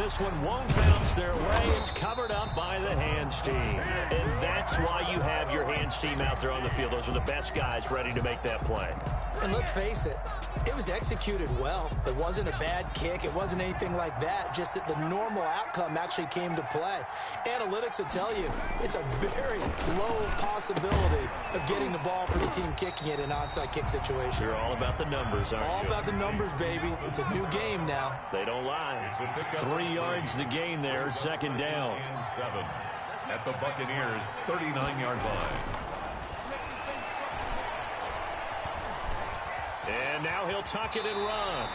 this one won't bounce their way. It's covered up by the hands team. And that's why you have your hands team out there on the field. Those are the best guys ready to make that play. And let's face it, it was executed well. It wasn't a bad kick. It wasn't anything like that. Just that the normal outcome actually came to play. Analytics will tell you it's a very low possibility of getting the ball for the team kicking it in an onside kick situation. You're all about the numbers, aren't you? All about the numbers, baby. It's a new game now. They don't lie. 3 yards the gain there, second down. 7 at the Buccaneers' 39-yard line. And now he'll tuck it and run.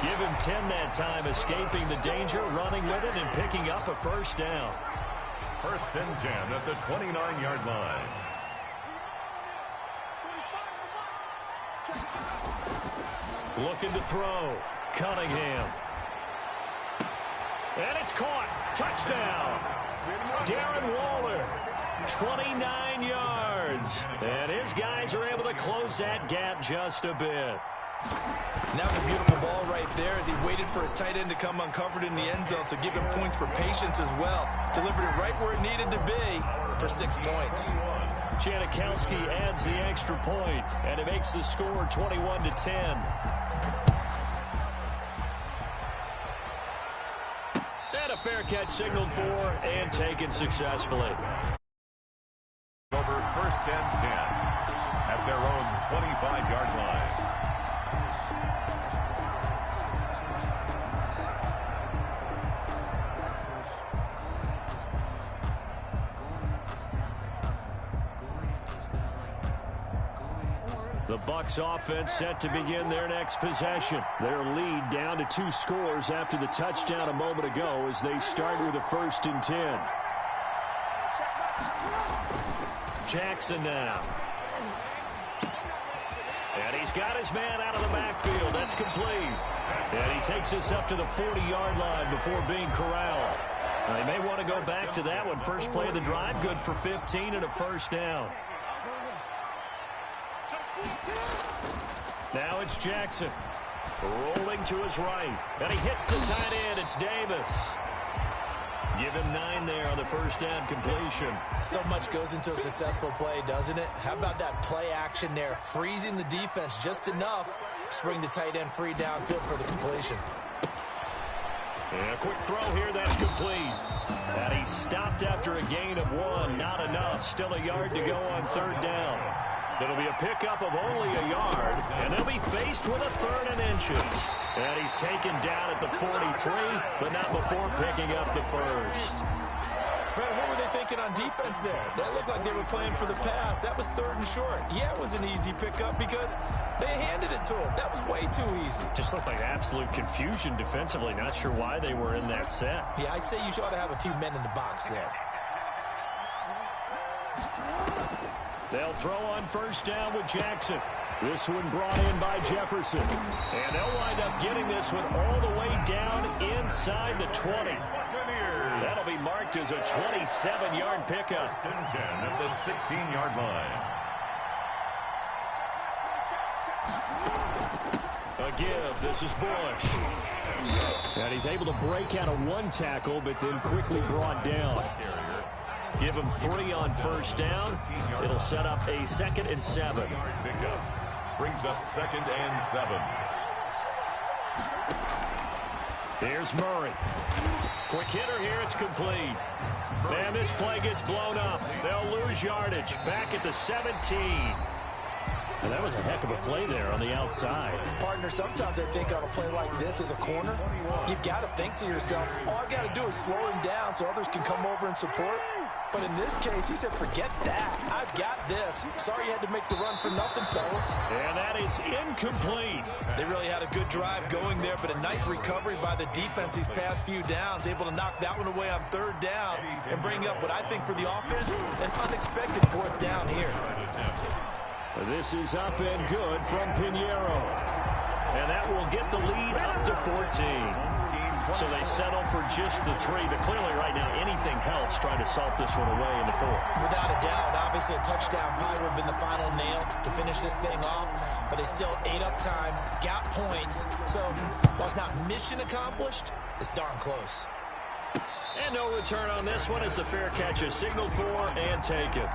Give him 10 that time, escaping the danger, running with it, and picking up a first down. First and 10 at the 29-yard line. Looking to throw. Cunningham. And it's caught. Touchdown. Darren Waller. 29 yards. And his guys are able to close that gap just a bit. And that was a beautiful ball right there as he waited for his tight end to come uncovered in the end zone, so give him points for patience as well. Delivered it right where it needed to be for 6 points. Janikowski adds the extra point, and it makes the score 21-10. And a fair catch signaled for and taken successfully. Over first and 10 at their own 25-yard line. The Bucs offense set to begin their next possession. Their lead down to 2 scores after the touchdown a moment ago as they start with a first and 10. Jackson now. And he's got his man out of the backfield. That's complete. And he takes us up to the 40-yard line before being corralled. They may want to go back to that one. First play of the drive, good for 15 and a first down. Now it's Jackson. Rolling to his right. And he hits the tight end. It's Davis. Give him 9 there on the first down completion. So much goes into a successful play, doesn't it? How about that play action there? Freezing the defense just enough to bring the tight end free downfield for the completion. And a quick throw here, that's complete. And he stopped after a gain of 1. Not enough. Still a yard to go on third down. It'll be a pickup of only a yard, and they'll be faced with a 3rd and inches. And he's taken down at the 43, but not before picking up the first. Brad, what were they thinking on defense there? That looked like they were playing for the pass. That was 3rd and short. Yeah, it was an easy pickup because they handed it to him. That was way too easy. Just looked like absolute confusion defensively. Not sure why they were in that set. Yeah, I'd say you ought to have a few men in the box there. They'll throw on first down with Jackson. This one brought in by Jefferson. And they'll wind up getting this one all the way down inside the 20. That'll be marked as a 27-yard pickup. First and 10 at the 16-yard line. A give. This is Bush. And he's able to break out of 1 tackle, but then quickly brought down. Give him 3 on first down. It'll set up a 2nd and 7. Brings up 2nd and 7. Here's Murray. Quick hitter here. It's complete. Man, this play gets blown up. They'll lose yardage. Back at the 17. And that was a heck of a play there on the outside. Partner, sometimes I think on a play like this as a corner, you've got to think to yourself, all I've got to do is slow him down so others can come over and support. But in this case, he said, forget that. I've got this. Sorry you had to make the run for nothing, fellas. And that is incomplete. They really had a good drive going there, but a nice recovery by the defense these past few downs, able to knock that one away on 3rd down and bring up what I think for the offense, an unexpected 4th down here. This is up and good from Pinheiro. And that will get the lead up to 14. So they settle for just the 3, but clearly right now anything helps trying to salt this one away in the 4th. Without a doubt, obviously a touchdown probably would have been the final nail to finish this thing off, but they still ate up time, got points. So while it's not mission accomplished, it's darn close. And no return on this one. It's a fair catch, is signaled for and taken.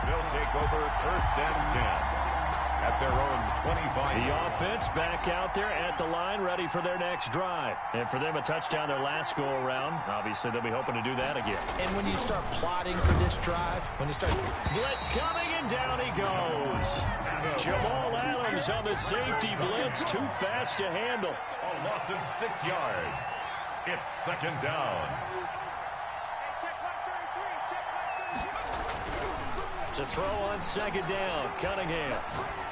They'll take over 1st and 10 at their own 25. The offense back out there at the line, ready for their next drive. And for them, a touchdown their last go-around. Obviously, they'll be hoping to do that again. And when you start plotting for this drive, when you start... Blitz coming, and down he goes. Jamal Adams on the safety blitz, too fast to handle. A loss of 6 yards. It's 2nd down. To throw on 2nd down, Cunningham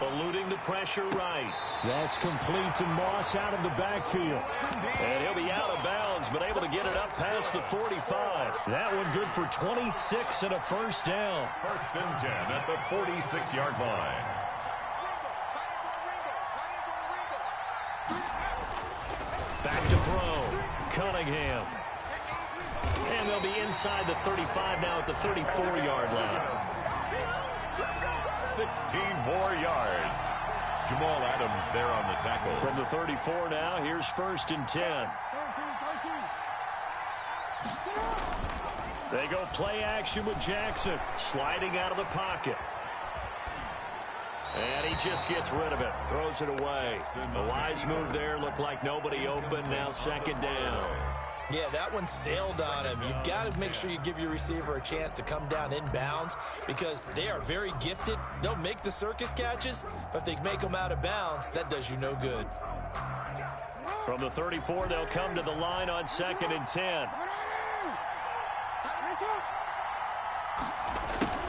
eluding the pressure right. That's complete to Moss out of the backfield. And he'll be out of bounds, but able to get it up past the 45. That one good for 26 and a 1st down. 1st and 10 at the 46-yard line. Back to throw, Cunningham. And they'll be inside the 35 now at the 34-yard line. 16 more yards. Jamal Adams there on the tackle. From the 34 now, here's 1st and 10. They go play action with Jackson, sliding out of the pocket. And he just gets rid of it, throws it away. A wise move there, looked like nobody open, now 2nd down. Yeah, that one sailed on him. You've got to make sure you give your receiver a chance to come down inbounds because they are very gifted. They'll make the circus catches, but if they make them out of bounds, that does you no good. From the 34, they'll come to the line on 2nd and 10.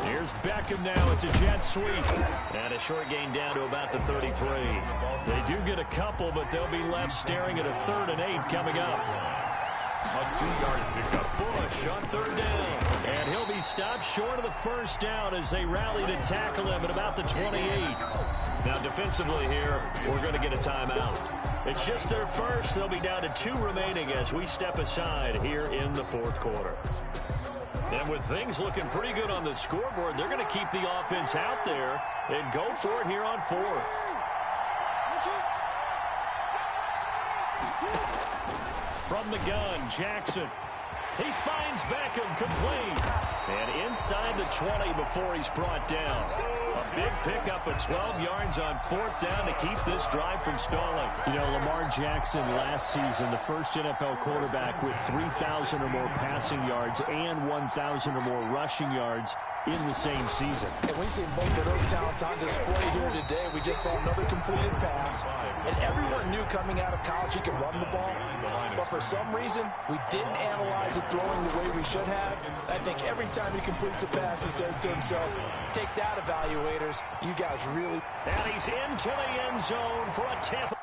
Here's Beckham now. It's a jet sweep. And a short gain down to about the 33. They do get a couple, but they'll be left staring at a 3rd and 8 coming up. A 2-yard pickup. Bush on 3rd down. And he'll be stopped short of the 1st down as they rally to tackle him at about the 28. Now defensively here, we're going to get a timeout. It's just their first. They'll be down to 2 remaining as we step aside here in the 4th quarter. And with things looking pretty good on the scoreboard, they're going to keep the offense out there and go for it here on 4th. From the gun, Jackson. He finds Beckham complete. And inside the 20 before he's brought down. A big pickup of 12 yards on 4th down to keep this drive from stalling. You know, Lamar Jackson last season, the first NFL quarterback with 3,000 or more passing yards and 1,000 or more rushing yards in the same season. And we see both of those talents on display here today. We just saw another completed pass. And everyone knew coming out of college he could run the ball. But for some reason, we didn't analyze it throwing the way we should have. I think every time he completes a pass, he says to himself, take that, evaluators. You guys really... And he's into the end zone for a tip.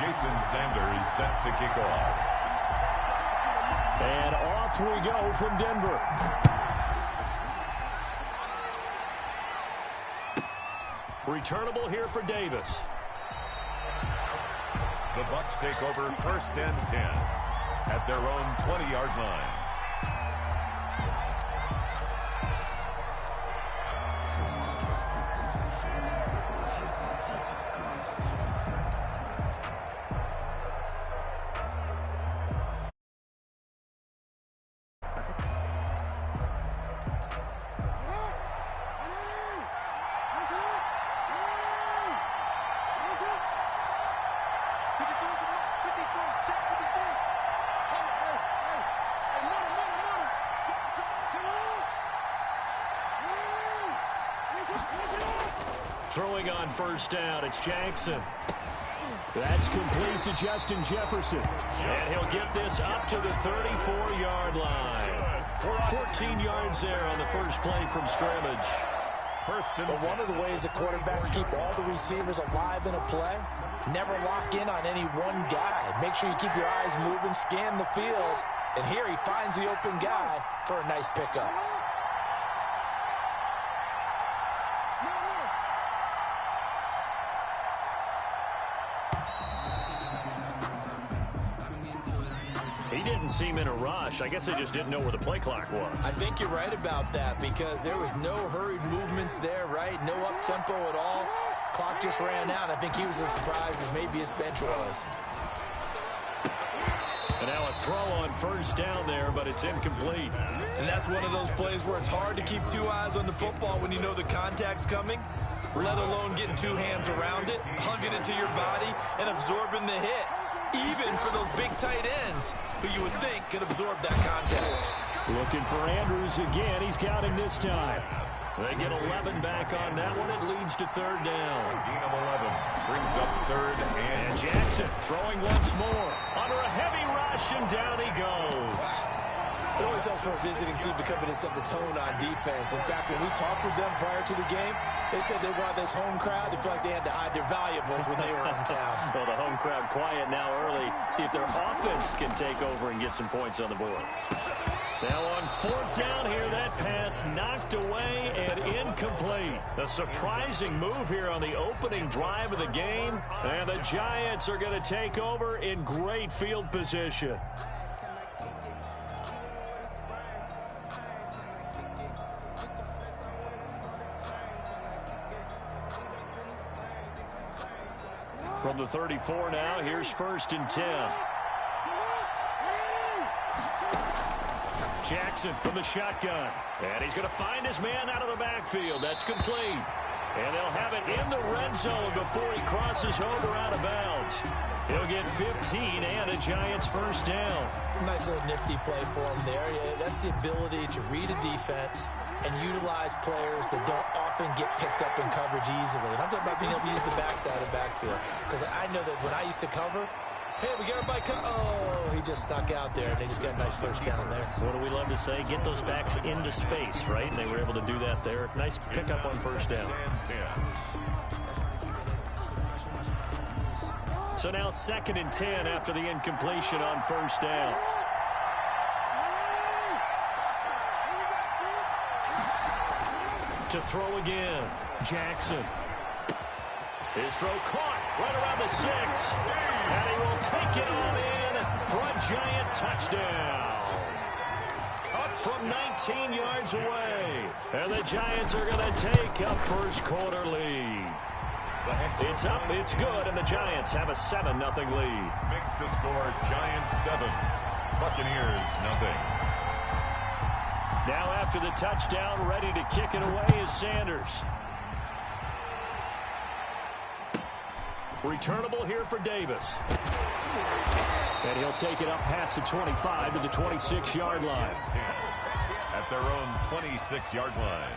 Jason Sanders set to kick off. And off we go from Denver. Returnable here for Davis. The Bucs take over 1st and 10 at their own 20-yard line. Throwing on 1st down, it's Jackson. That's complete to Justin Jefferson. And he'll get this up to the 34-yard line. 14 yards there on the first play from scrimmage. But one of the ways the quarterbacks keep all the receivers alive in a play, never lock in on any one guy. Make sure you keep your eyes moving, scan the field. And here he finds the open guy for a nice pickup. He didn't seem in a rush. I guess they just didn't know where the play clock was. I think you're right about that because there was no hurried movements there, right? No up-tempo at all. Clock just ran out. I think he was as surprised as maybe his bench was. And now a throw on 1st down there, but it's incomplete. And that's one of those plays where it's hard to keep two eyes on the football when you know the contact's coming, let alone getting two hands around it, hugging it to your body, and absorbing the hit. Even for those big tight ends who you would think could absorb that contact. Looking for Andrews again. He's got him this time. They get 11 back on that one. It leads to 3rd down. Gain of 11 brings up 3rd and Jackson throwing once more. Under a heavy rush, and down he goes. It always helps for a visiting team to come in and set the tone on defense. In fact, when we talked with them prior to the game, they said they wanted this home crowd to feel like they had to hide their valuables when they were in town. Well, the home crowd quiet now early. See if their offense can take over and get some points on the board. Now on 4th down here, that pass knocked away and incomplete. A surprising move here on the opening drive of the game. And the Giants are going to take over in great field position. From the 34 now, here's 1st and 10. Jackson from the shotgun. And he's going to find his man out of the backfield. That's complete. And they'll have it in the red zone before he crosses over out of bounds. He'll get 15 and a Giants 1st down. Nice little nifty play for him there. Yeah, that's the ability to read a defense and utilize players that don't often get picked up in coverage easily. And I'm talking about being able to use the backside of the backfield. Because I know that when I used to cover, hey, we got everybody oh, he just snuck out there, and they just got a nice 1st down there. What do we love to say? Get those backs into space, right? And they were able to do that there. Nice pickup on 1st down. So now 2nd and 10 after the incompletion on 1st down. To throw again, Jackson. His throw caught right around the 6. And he will take it all in for a Giant touchdown. From 19 yards away. And the Giants are going to take a 1st quarter lead. It's up, it's good, and the Giants have a 7-0 lead. Makes the score Giants 7, Buccaneers 0. Now after the touchdown, ready to kick it away is Sanders. Returnable here for Davis. And he'll take it up past the 25 to the 26-yard line. At their own 26-yard line.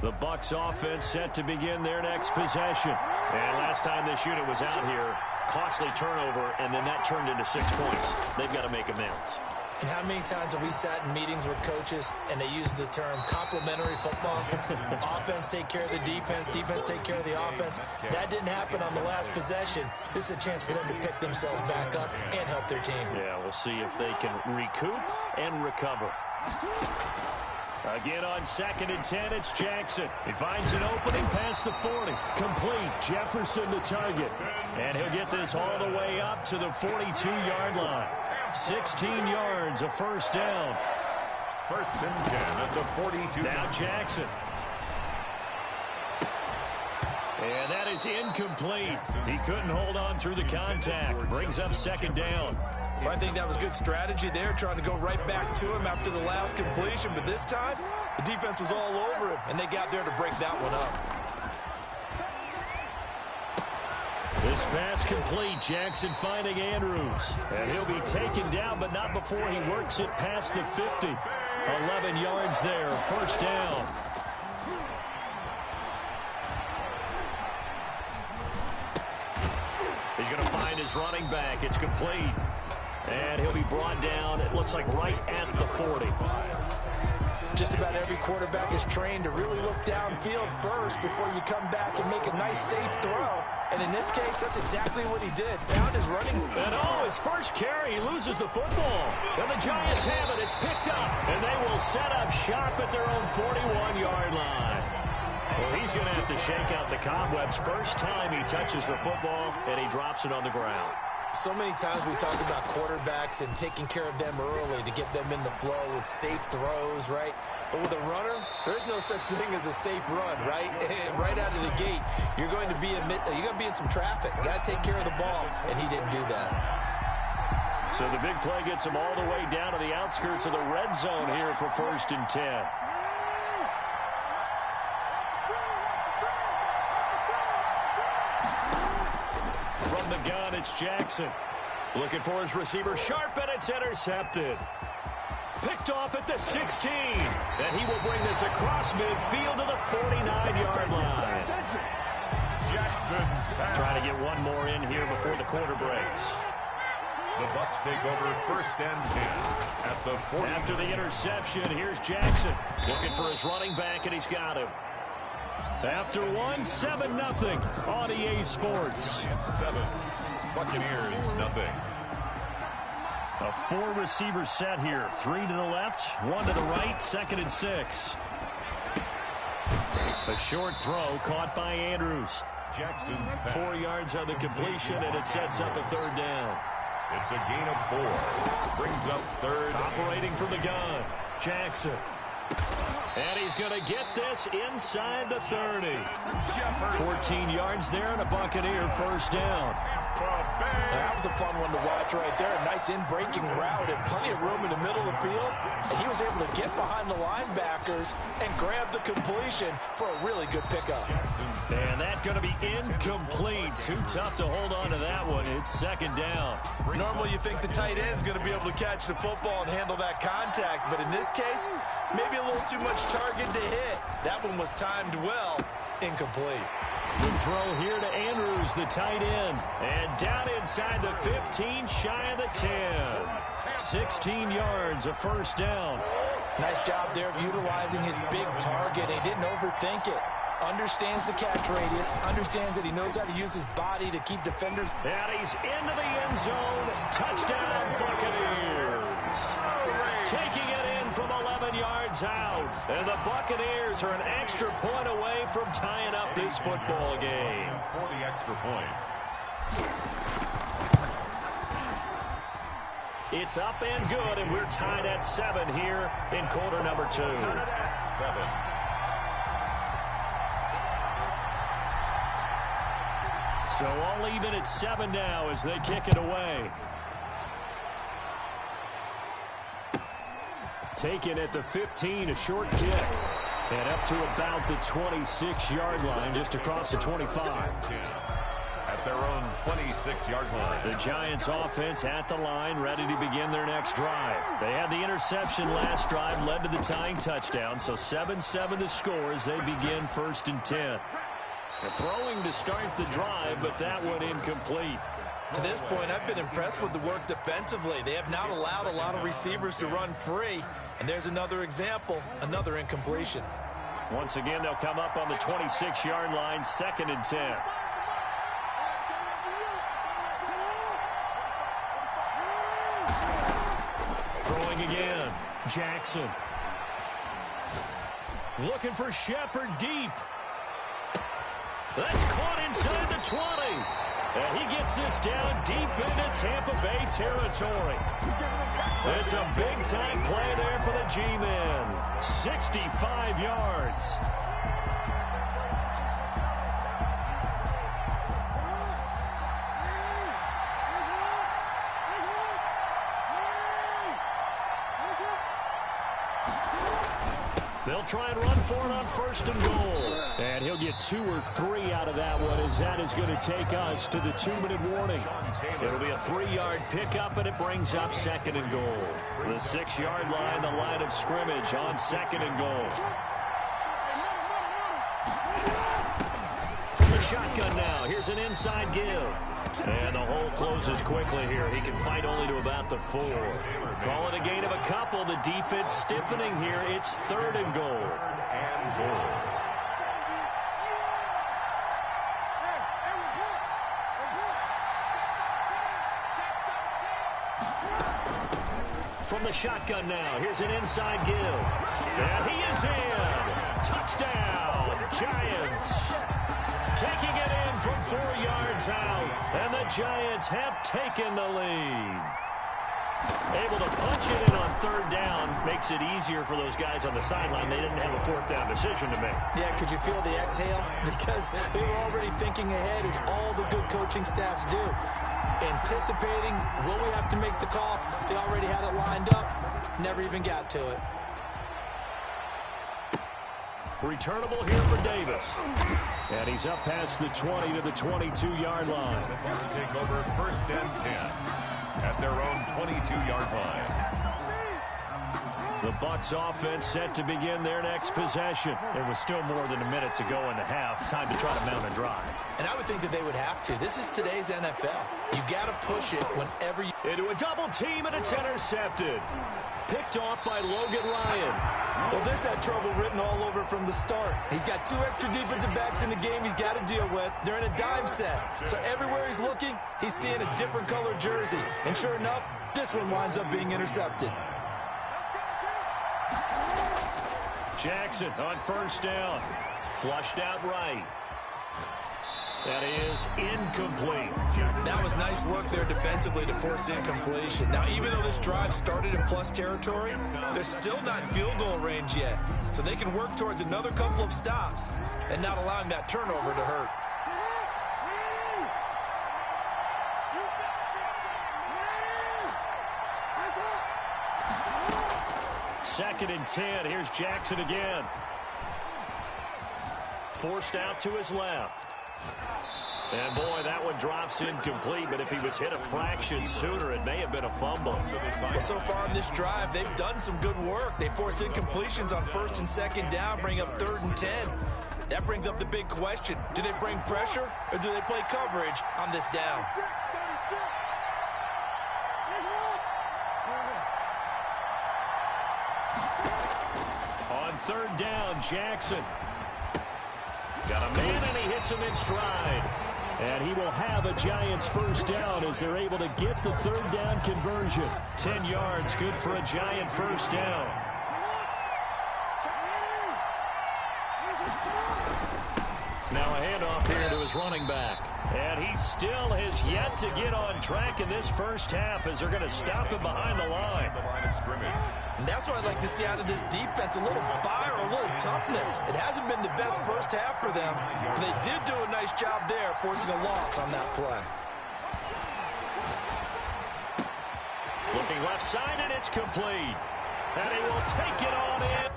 The Bucs offense set to begin their next possession. And last time this unit was out here, costly turnover, and then that turned into 6 points. They've got to make amends. And how many times have we sat in meetings with coaches and they use the term complementary football? Offense take care of the defense, defense take care of the offense. That didn't happen on the last possession. This is a chance for them to pick themselves back up and help their team. Yeah, we'll see if they can recoup and recover. Again on 2nd and 10, it's Jackson. He finds an opening past the 40. Complete. Jefferson the target. And he'll get this all the way up to the 42-yard line. 16 yards, a first down. 1st and 10 at the 42. Now Jackson. And that is incomplete. He couldn't hold on through the contact. Brings up 2nd down. Well, I think that was good strategy there, trying to go right back to him after the last completion. But this time, the defense was all over him, and they got there to break that one up. This pass complete. Jackson finding Andrews. And he'll be taken down, but not before he works it past the 50. 11 yards there. First down. He's going to find his running back. It's complete. And he'll be brought down, it looks like, right at the 40. Just about every quarterback is trained to really look downfield first before you come back and make a nice, safe throw. And in this case, that's exactly what he did. Found his running. And his first carry, he loses the football. And the Giants have it. It's picked up. And they will set up shop at their own 41-yard line. Well, he's going to have to shake out the cobwebs first time he touches the football, and he drops it on the ground. So many times we talk about quarterbacks and taking care of them early to get them in the flow with safe throws, right? But with a runner, there's no such thing as a safe run, right? Right out of the gate, you're going to be in some traffic. Got to take care of the ball, and he didn't do that. So the big play gets him all the way down to the outskirts of the red zone here for 1st and 10. From the gun, it's Jackson. Looking for his receiver, Sharp, and it's intercepted. Picked off at the 16. And he will bring this across midfield to the 49-yard line. Jackson's pass. Trying to get one more in here before the quarter breaks. The Bucks take over 1st and 10 at the 40. After the interception, here's Jackson. Looking for his running back, and he's got him. After 7-0 on EA Sports. 7. Buccaneers, nothing. A 4-receiver set here. 3 to the left, 1 to the right, 2nd and 6. A short throw caught by Andrews. Jackson's pass. 4 yards on the completion, and it sets up a 3rd down. It's a gain of 4. Brings up 3rd. Operating from the gun, Jackson. And he's going to get this inside the 30. 14 yards there and a Buccaneer first down. That was a fun one to watch right there. A nice in-breaking route and plenty of room in the middle of the field. And he was able to get behind the linebackers and grab the completion for a really good pickup. And that's going to be incomplete. Too tough to hold on to that one. It's 2nd down. Normally you think the tight end's going to be able to catch the football and handle that contact. But in this case, maybe a little too much target to hit. That one was timed well. Incomplete. The throw here to Andrews, the tight end. And down inside the 15, shy of the 10. 16 yards, a first down. Nice job there of utilizing his big target. He didn't overthink it. Understands the catch radius. Understands that he knows how to use his body to keep defenders. And he's into the end zone. Touchdown, Buccaneers. Taking it in from 11 yards out. And the Buccaneers are an extra point away from tying up this football game. For the extra point. It's up and good, and we're tied at 7 here in quarter number 2. 7. So all even at 7 now as they kick it away. Taken at the 15, a short kick. And up to about the 26-yard line, just across the 25. At their own 26-yard line. The Giants offense at the line, ready to begin their next drive. They had the interception last drive, led to the tying touchdown, so 7-7 to score as they begin 1st and 10. They're throwing to start the drive, but that one incomplete. To this point, I've been impressed with the work defensively. They have not allowed a lot of receivers to run free. And there's another example, another incompletion. Once again, they'll come up on the 26-yard line, 2nd and 10. Throwing again, Jackson. Looking for Shepard deep. That's caught inside the 20. And he gets this down deep into Tampa Bay territory. It's a big-time play there for the G-Men. 65 yards. They'll try and run for it on 1st and goal. And he'll get 2 or 3 out of that one, as that is going to take us to the 2-minute warning. It'll be a 3-yard pickup, and it brings up 2nd and goal. The 6-yard line, the line of scrimmage on 2nd and goal. From the shotgun now, here's an inside give. And the hole closes quickly here. He can fight only to about the 4. Call it a gain of a couple. The defense stiffening here. It's 3rd and goal. From the shotgun now, here's an inside give. And he is in. Touchdown, Giants. Taking it in from 4 yards out. And the Giants have taken the lead. Able to punch it in on 3rd down. Makes it easier for those guys on the sideline. They didn't have a 4th down decision to make. Yeah, could you feel the exhale? Because they were already thinking ahead, as all the good coaching staffs do. Anticipating, will we have to make the call? They already had it lined up. Never even got to it. Returnable here for Davis. And he's up past the 20 to the 22-yard line. Take over 1st and 10 at their own 22-yard line. The Bucs offense set to begin their next possession. There was still more than a minute to go in the half. Time to try to mount a drive. And I would think that they would have to. This is today's NFL. You got to push it whenever you... Into a double team, and it's intercepted. Picked off by Logan Ryan. Well, this had trouble written all over from the start. He's got 2 extra defensive backs in the game he's got to deal with. They're in a dime set. So everywhere he's looking, he's seeing a different color jersey. And sure enough, this one winds up being intercepted. Jackson on 1st down. Flushed out right. That is incomplete. That was nice work there defensively to force incompletion. Now, even though this drive started in plus territory, they're still not in field goal range yet. So they can work towards another couple of stops and not allowing that turnover to hurt. Second and 10. Here's Jackson again. Forced out to his left. And, boy, that one drops incomplete, but if he was hit a fraction sooner, it may have been a fumble. Well, so far in this drive, they've done some good work. They force incompletions on 1st and 2nd down, bring up 3rd and 10. That brings up the big question. Do they bring pressure, or do they play coverage on this down? On 3rd down, Jackson. Got a man, and he hits him in stride. And he will have a Giants 1st down as they're able to get the 3rd down conversion. 10 yards, good for a Giant 1st down. Now a handoff here to his running back. And he still has yet to get on track in this 1st half as they're going to stop him behind the line. And that's what I'd like to see out of this defense, a little fire, a little toughness. It hasn't been the best 1st half for them, but they did do a nice job there forcing a loss on that play. Looking left side, and it's complete. And he will take it on in.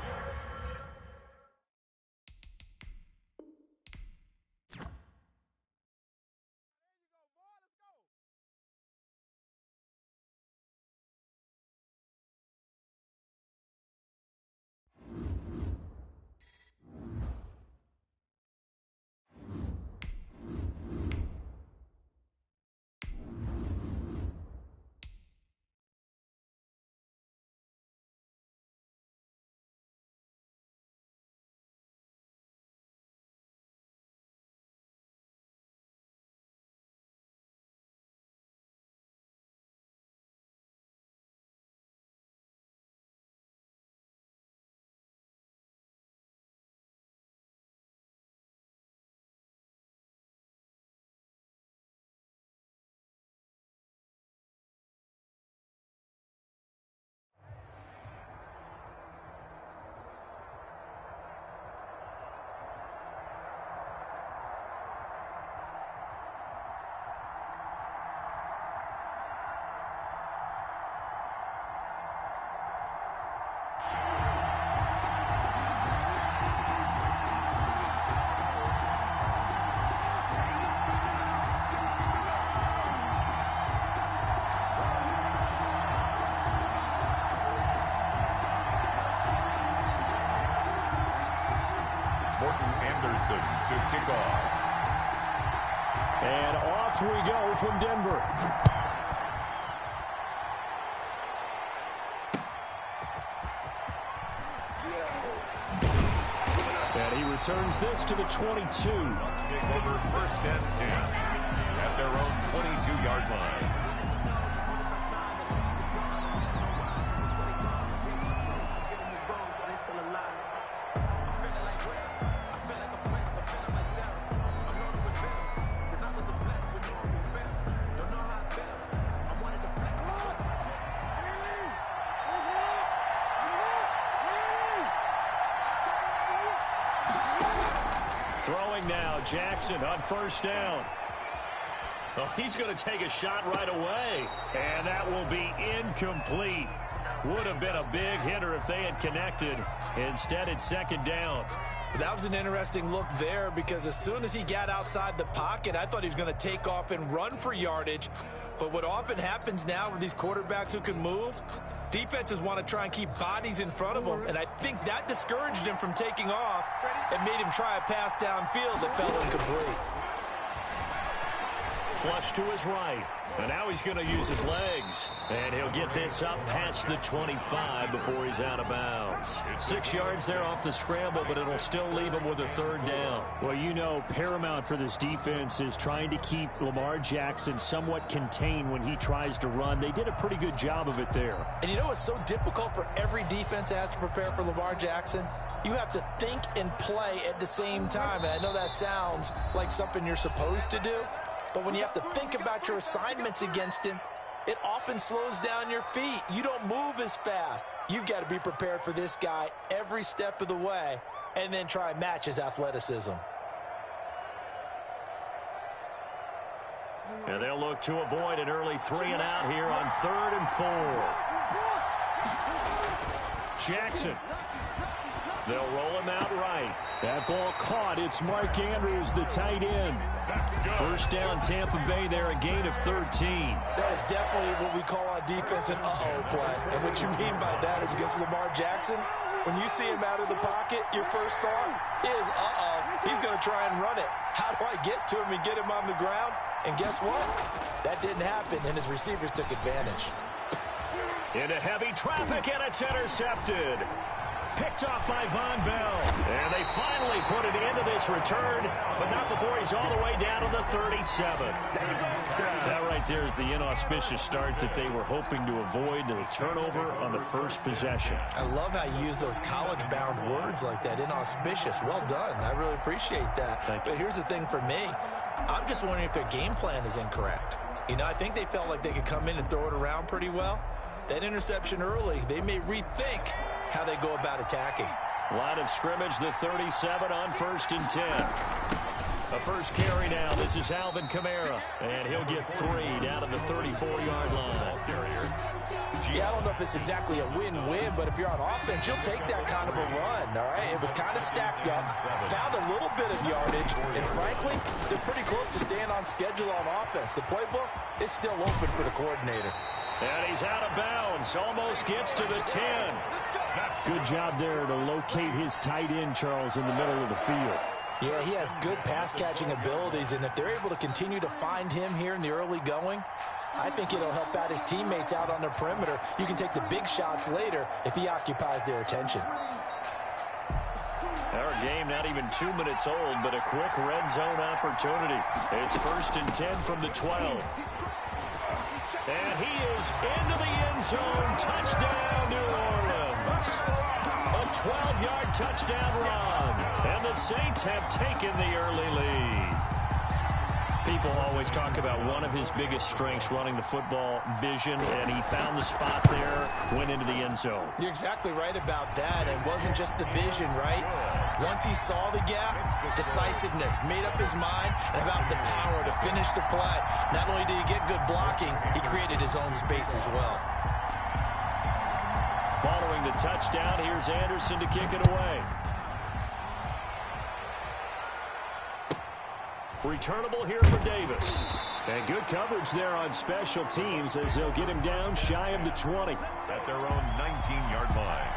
Jackson to kick off. And off we go from Denver. And he returns this to the 22. Take over 1st and 10 at their own 22-yard line. Throwing now, Jackson on 1st down. Oh, he's going to take a shot right away. And that will be incomplete. Would have been a big hitter if they had connected. Instead, it's 2nd down. That was an interesting look there because as soon as he got outside the pocket, I thought he was going to take off and run for yardage. But what often happens now with these quarterbacks who can move, defenses want to try and keep bodies in front of them, and I think that discouraged him from taking off and made him try a pass downfield that fell incomplete. Flush to his right, and now he's going to use his legs, and he'll get this up past the 25 before he's out of bounds. 6 yards there off the scramble, but it'll still leave him with a 3rd down. Well, you know, paramount for this defense is trying to keep Lamar Jackson somewhat contained when he tries to run. They did a pretty good job of it there. And you know what's so difficult for every defense that has to prepare for Lamar Jackson? You have to think and play at the same time, and I know that sounds like something you're supposed to do, but when you have to think about your assignments against him, it often slows down your feet. You don't move as fast. You've got to be prepared for this guy every step of the way and then try and match his athleticism. And they'll look to avoid an early 3 and out here on 3rd and 4. Jackson. They'll roll him out right. That ball caught. It's Mark Andrews, the tight end. 1st down, Tampa Bay there, a gain of 13. That is definitely what we call on defense an uh-oh play. And what you mean by that is against Lamar Jackson, when you see him out of the pocket, your first thought is, uh-oh, he's going to try and run it. How do I get to him and get him on the ground? And guess what? That didn't happen, and his receivers took advantage. Into heavy traffic, and it's intercepted. Picked off by Von Bell. And they finally put it into this return, but not before he's all the way down to the 37. That right there is the inauspicious start that they were hoping to avoid, the turnover on the first possession. I love how you use those college-bound words like that, inauspicious. Well done. I really appreciate that. But here's the thing for me. I'm just wondering if their game plan is incorrect. You know, I think they felt like they could come in and throw it around pretty well. That interception early, they may rethink how they go about attacking. Line of scrimmage, the 37 on 1st and 10. A first carry now. This is Alvin Kamara, and he'll get 3 down to the 34-yard line. Yeah, I don't know if it's exactly a win-win, but if you're on offense, you'll take that kind of a run, all right? It was kind of stacked up, found a little bit of yardage, and frankly, they're pretty close to staying on schedule on offense. The playbook is still open for the coordinator. And he's out of bounds, almost gets to the 10. Good job there to locate his tight end, Charles, in the middle of the field. Yeah, he has good pass-catching abilities, and if they're able to continue to find him here in the early going, I think it'll help out his teammates out on the perimeter. You can take the big shots later if he occupies their attention. Our game not even 2 minutes old, but a quick red zone opportunity. It's 1st and 10 from the 12. And he is into the end zone. Touchdown, New Orleans. A 12-yard touchdown run. And the Saints have taken the early lead. People always talk about one of his biggest strengths, running the football, vision, and he found the spot there, went into the end zone. You're exactly right about that. It wasn't just the vision, right? Once he saw the gap, decisiveness, made up his mind, and about the power to finish the play. Not only did he get good blocking, he created his own space as well. Following the touchdown, here's Anderson to kick it away. Returnable here for Davis. And good coverage there on special teams as they'll get him down shy of the 20. At their own 19-yard line.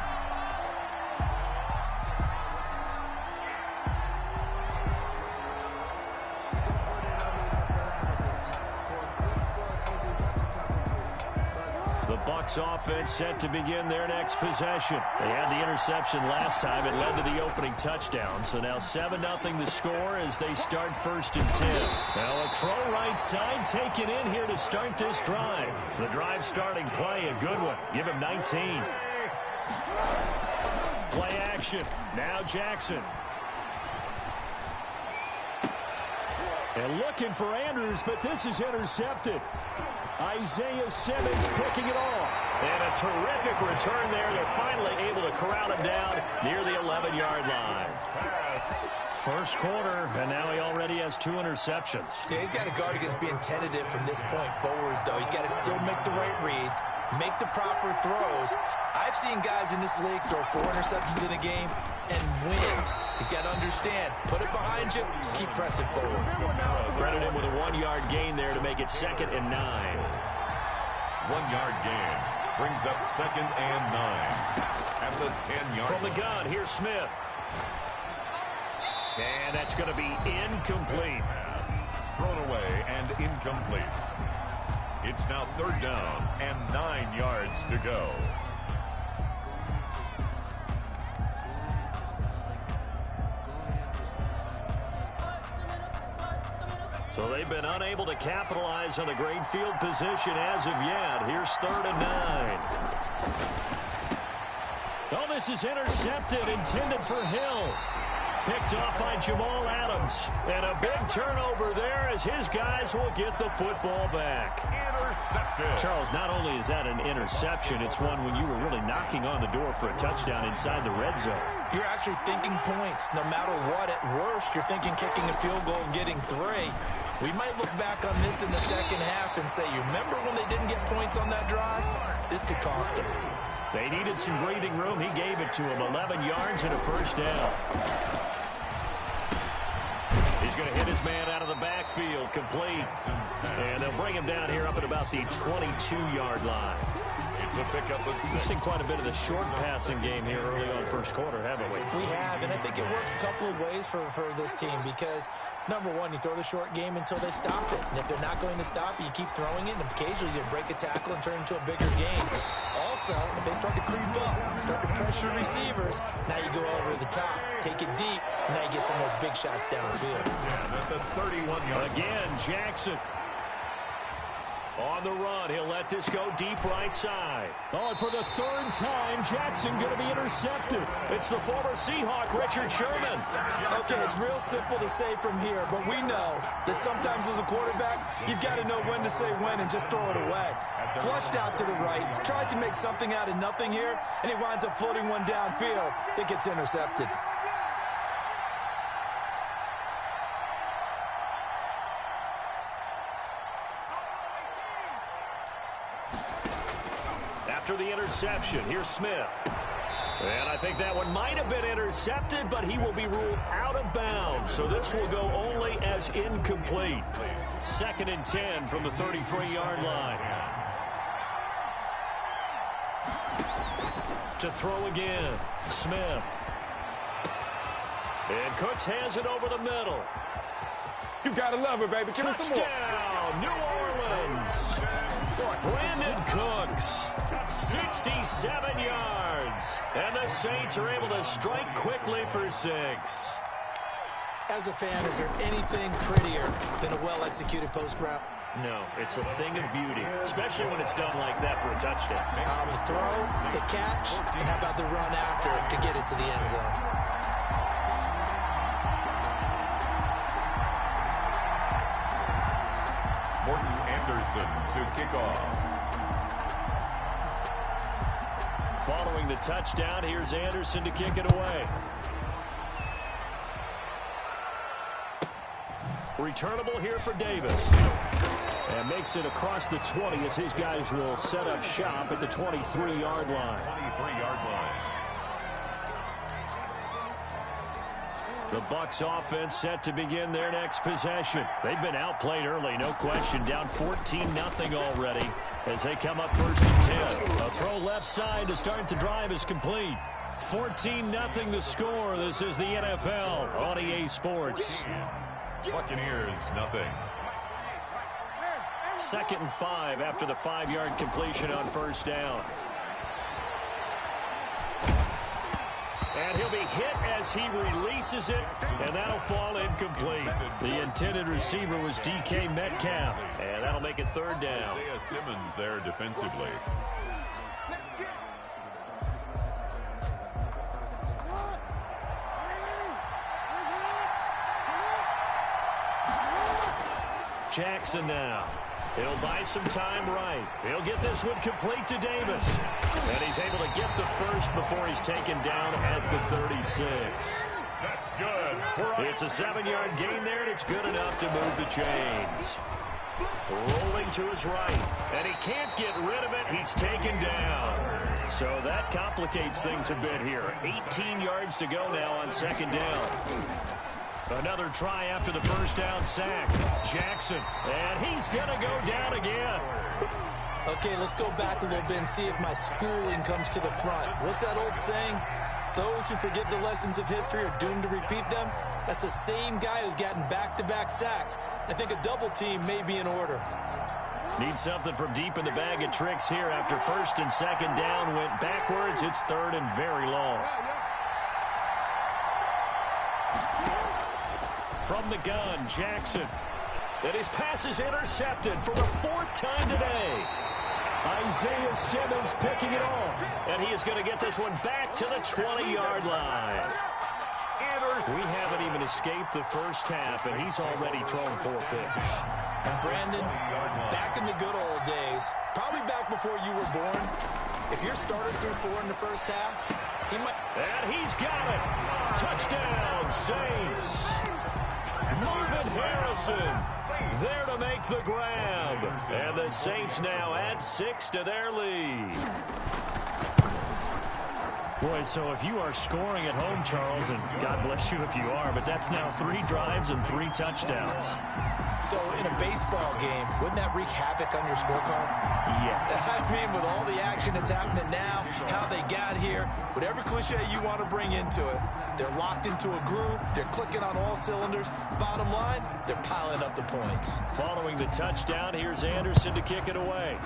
Bucs offense set to begin their next possession. They had the interception last time. It led to the opening touchdown. So now 7-0 the score as they start 1st and 10. Now a throw right side taken in here to start this drive. The drive starting play, a good one. Give him 19. Play action. Now Jackson. And looking for Andrews, but this is intercepted. Isaiah Simmons picking it off. And a terrific return there. They're finally able to corral him down near the 11-yard line. First quarter, and now he already has 2 interceptions. Yeah, he's got to guard against being tentative from this point forward, though. He's got to still make the right reads, make the proper throws. I've seen guys in this league throw 4 interceptions in a game and win. He's got to understand, put it behind you, keep pressing forward. Credit him with a 1-yard gain there to make it 2nd and 9. 1-yard gain brings up 2nd and 9 at the 10-yard From the gun, here's Smith. And that's going to be incomplete. Pass thrown away and incomplete. It's now 3rd down and 9 yards to go. So they've been unable to capitalize on the great field position as of yet. Here's 3rd and 9. Oh, this is intercepted, intended for Hill. Picked off by Jamal Adams. And a big turnover there as his guys will get the football back. Intercepted. Charles, not only is that an interception, it's one when you were really knocking on the door for a touchdown inside the red zone. You're actually thinking points. No matter what, at worst, you're thinking kicking a field goal and getting 3. We might look back on this in the second half and say, you remember when they didn't get points on that drive? This could cost them. They needed some breathing room. He gave it to him. 11 yards and a 1st down. He's going to hit his man out of the backfield, complete. And they'll bring him down here up at about the 22-yard line. It's a pickup of 6. We've seen quite a bit of the short passing game here early on first quarter, haven't we? We have, and I think it works a couple of ways for this team because, number one, you throw the short game until they stop it. And if they're not going to stop it, you keep throwing it, and occasionally you break a tackle and turn it into a bigger game. Also, if they start to creep up, start to pressure receivers, now you go over the top, take it deep, and now you get some of those big shots downfield. Yeah, that's a 31-yard. Again, Jackson. On the run, he'll let this go deep right side. Oh, and for the 3rd time, Jackson going to be intercepted. It's the former Seahawk, Richard Sherman. Okay, it's real simple to say from here, but we know that sometimes as a quarterback, you've got to know when to say when and just throw it away. Flushed out to the right, tries to make something out of nothing here, and he winds up floating one downfield that gets intercepted. After the interception, here's Smith. And I think that one might have been intercepted, but he will be ruled out of bounds. So this will go only as incomplete. 2nd and 10 from the 33-yard line. To throw again, Smith. And Cooks has it over the middle. You gotta love it, baby. Give us some more. Touchdown, New Orleans. Brandon Cooks, 67 yards. And the Saints are able to strike quickly for 6. As a fan, is there anything prettier than a well-executed post route? No, it's a thing of beauty, especially when it's done like that for a touchdown. The throw, the catch, and how about the run after to get it to the end zone? Morton Anderson to kick off. Following the touchdown, here's Anderson to kick it away. Returnable here for Davis. And makes it across the 20 as his guys will set up shop at the 23-yard line. 23-yard line. The Bucs offense set to begin their next possession. They've been outplayed early, no question. Down 14-0 already as they come up 1st and 10. A throw left side to start the drive is complete. 14-0 the score. This is the NFL on EA Sports. Buccaneers, nothing. 2nd and 5 after the 5-yard completion on first down. And he'll be hit as he releases it, and that'll fall incomplete. The intended receiver was DK Metcalf, and that'll make it 3rd down. Isaiah Simmons there defensively. Jackson now. He'll buy some time right. He'll get this one complete to Davis. And he's able to get the first before he's taken down at the 36. That's good. It's a 7-yard gain there, and it's good enough to move the chains. Rolling to his right. And he can't get rid of it. He's taken down. So that complicates things a bit here. 18 yards to go now on 2nd down. Another try after the first down sack. Jackson, and he's going to go down again. Okay, let's go back a little bit and see if my schooling comes to the front. What's that old saying? Those who forget the lessons of history are doomed to repeat them. That's the same guy who's gotten back-to-back sacks. I think a double team may be in order. Need something from deep in the bag of tricks here after 1st and 2nd down went backwards. It's 3rd and very long. From the gun, Jackson. And his pass is intercepted for the 4th time today. Isaiah Simmons picking it off. And he is going to get this one back to the 20-yard line. We haven't even escaped the first half, and he's already thrown 4 picks. And Brandon, back in the good old days, probably back before you were born, if your starter threw 4 in the first half, he might... And he's got it. Touchdown, Saints. Marvin Harrison there to make the grab. And the Saints now add 6 to their lead. Boy, so if you are scoring at home, Charles, and God bless you if you are, but that's now 3 drives and 3 touchdowns. So in a baseball game, wouldn't that wreak havoc on your scorecard? Yes. I mean, with all the action that's happening now, how they got here, whatever cliche you want to bring into it, they're locked into a groove, they're clicking on all cylinders. Bottom line, they're piling up the points. Following the touchdown, here's Anderson to kick it away.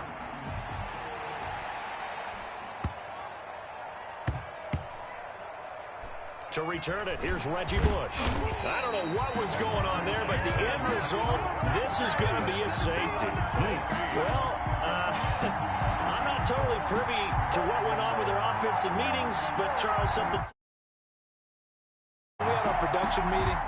To return it, here's Reggie Bush. I don't know what was going on there, but the end result, this is going to be a safety. Well, I'm not totally privy to what went on with their offensive meetings, but Charles, something... We had a production meeting.